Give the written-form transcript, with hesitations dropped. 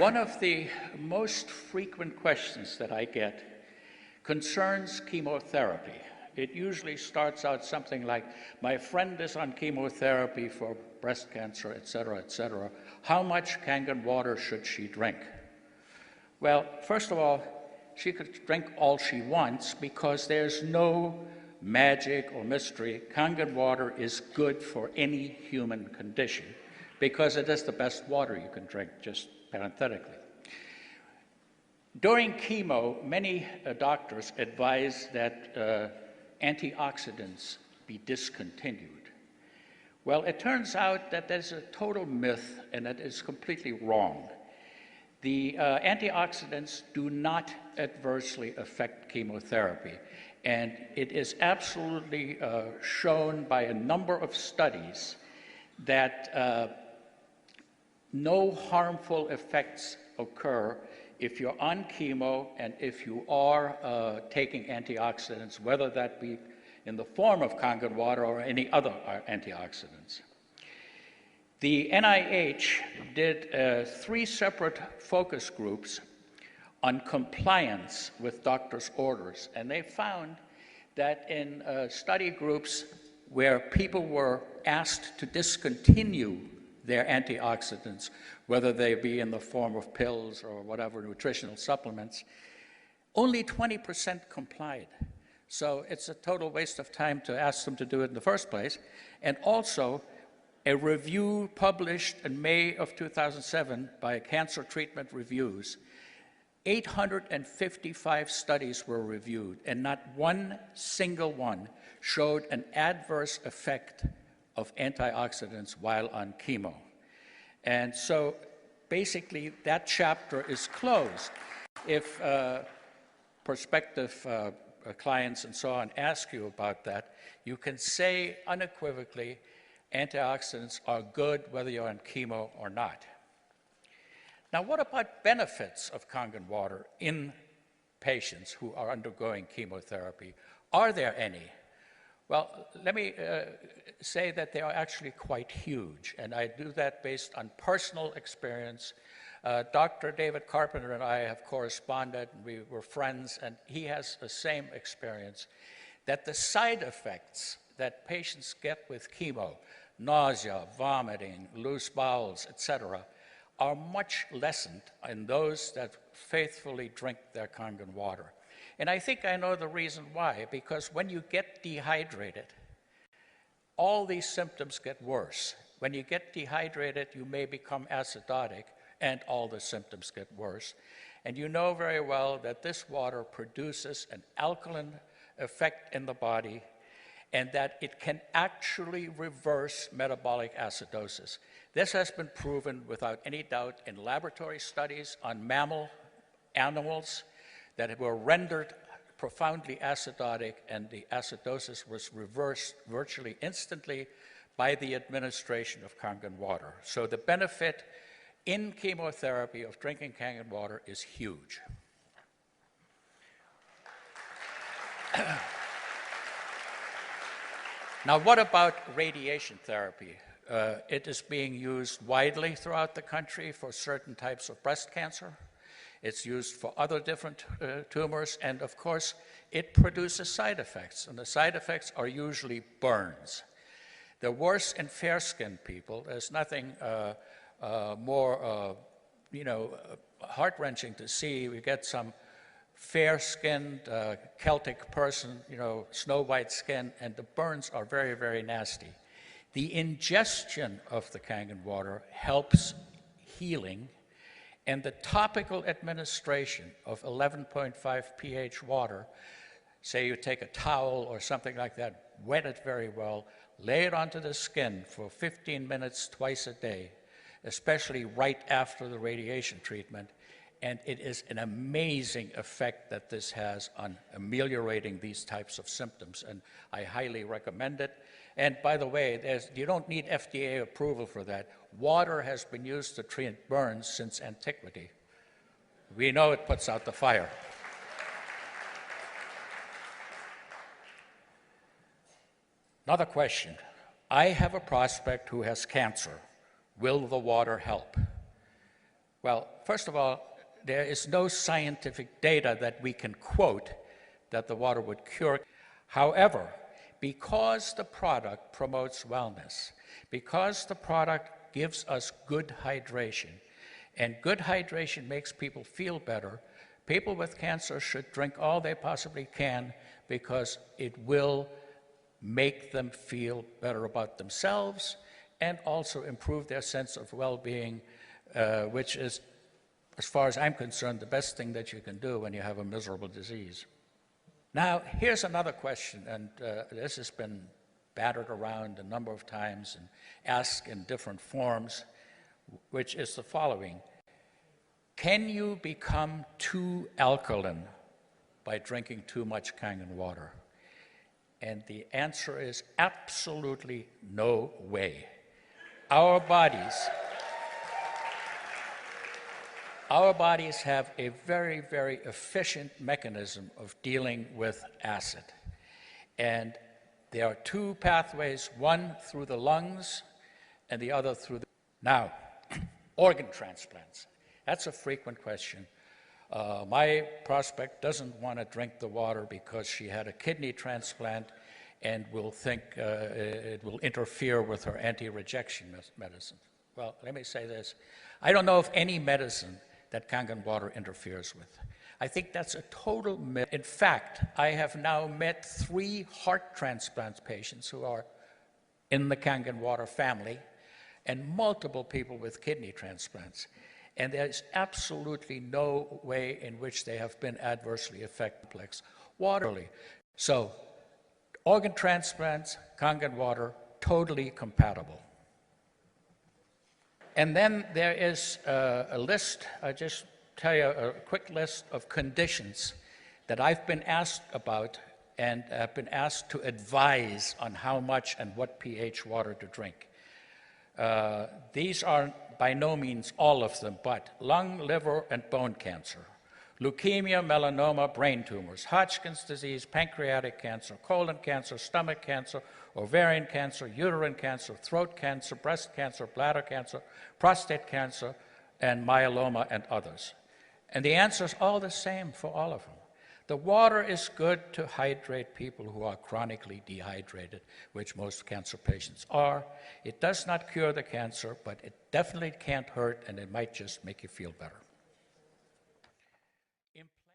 One of the most frequent questions that I get concerns chemotherapy. It usually starts out something like, my friend is on chemotherapy for breast cancer, et cetera, how much Kangen water should she drink? Well, first of all, she could drink all she wants because there's no magic or mystery. Kangen water is good for any human condition because it is the best water you can drink, just parenthetically. During chemo, many doctors advise that antioxidants be discontinued. Well, it turns out that there's a total myth, and that is completely wrong. The antioxidants do not adversely affect chemotherapy, and it is absolutely shown by a number of studies that no harmful effects occur if you're on chemo and if you are taking antioxidants, whether that be in the form of Kangen water or any other antioxidants. The NIH did 3 separate focus groups on compliance with doctors' orders, and they found that in study groups where people were asked to discontinue their antioxidants, whether they be in the form of pills or whatever, nutritional supplements, only 20% complied. So it's a total waste of time to ask them to do it in the first place. And also, a review published in May of 2007 by Cancer Treatment Reviews, 855 studies were reviewed, and not one single one showed an adverse effect of antioxidants while on chemo. And so basically that chapter is closed. If prospective clients and so on ask you about that, you can say unequivocally, antioxidants are good whether you're on chemo or not. Now, what about benefits of Kangen water in patients who are undergoing chemotherapy? Are there any? Well, let me say that they are actually quite huge, and I do that based on personal experience. Dr. David Carpenter and I have corresponded, and we were friends, and he has the same experience, that the side effects that patients get with chemo, nausea, vomiting, loose bowels, etc., are much lessened in those that faithfully drink their Kangen water. And I think I know the reason why, because when you get dehydrated, all these symptoms get worse. When you get dehydrated, you may become acidotic, and all the symptoms get worse. And you know very well that this water produces an alkaline effect in the body, and that it can actually reverse metabolic acidosis. This has been proven without any doubt in laboratory studies on mammal animals that were rendered profoundly acidotic, and the acidosis was reversed virtually instantly by the administration of Kangen water. So the benefit in chemotherapy of drinking Kangen water is huge. Now, what about radiation therapy? It is being used widely throughout the country for certain types of breast cancer. It's used for other different tumors, and of course, it produces side effects, and the side effects are usually burns. They're worse in fair-skinned people. There's nothing more, heart-wrenching to see. We get some fair-skinned Celtic person, snow-white skin, and the burns are very, very nasty. The ingestion of the Kangen water helps healing, and the topical administration of 11.5 pH water, say you take a towel or something like that, wet it very well, lay it onto the skin for 15 minutes twice a day, especially right after the radiation treatment, and it is an amazing effect that this has on ameliorating these types of symptoms, and I highly recommend it. And by the way, you don't need FDA approval for that. Water has been used to treat burns since antiquity. We know it puts out the fire. Another question. I have a prospect who has cancer. Will the water help? Well, first of all, there is no scientific data that we can quote that the water would cure. However, because the product promotes wellness, because the product gives us good hydration, and good hydration makes people feel better, people with cancer should drink all they possibly can because it will make them feel better about themselves and also improve their sense of well-being, which is, as far as I'm concerned, the best thing that you can do when you have a miserable disease. Now, here's another question, and this has been battered around a number of times and asked in different forms, which is the following. Can you become too alkaline by drinking too much Kangen water? And the answer is absolutely no way. Our bodies have a very, very efficient mechanism of dealing with acid. And there are two pathways, one through the lungs and the other through the... Now, organ transplants. That's a frequent question. My prospect doesn't want to drink the water because she had a kidney transplant and will think it will interfere with her anti-rejection medicine. Well, let me say this. I don't know of any medicine that Kangen water interferes with. I think that's a total myth. In fact, I have now met 3 heart transplant patients who are in the Kangen water family and multiple people with kidney transplants. And there's absolutely no way in which they have been adversely affected. Water. So, organ transplants, Kangen water, totally compatible. And then there is a list, I'll just tell you a quick list of conditions that I've been asked about and have been asked to advise on how much and what pH water to drink. These are by no means all of them, but lung, liver, and bone cancer, leukemia, melanoma, brain tumors, Hodgkin's disease, pancreatic cancer, colon cancer, stomach cancer, ovarian cancer, uterine cancer, throat cancer, breast cancer, bladder cancer, prostate cancer, and myeloma, and others. And the answer is all the same for all of them. The water is good to hydrate people who are chronically dehydrated, which most cancer patients are. It does not cure the cancer, but it definitely can't hurt, and it might just make you feel better.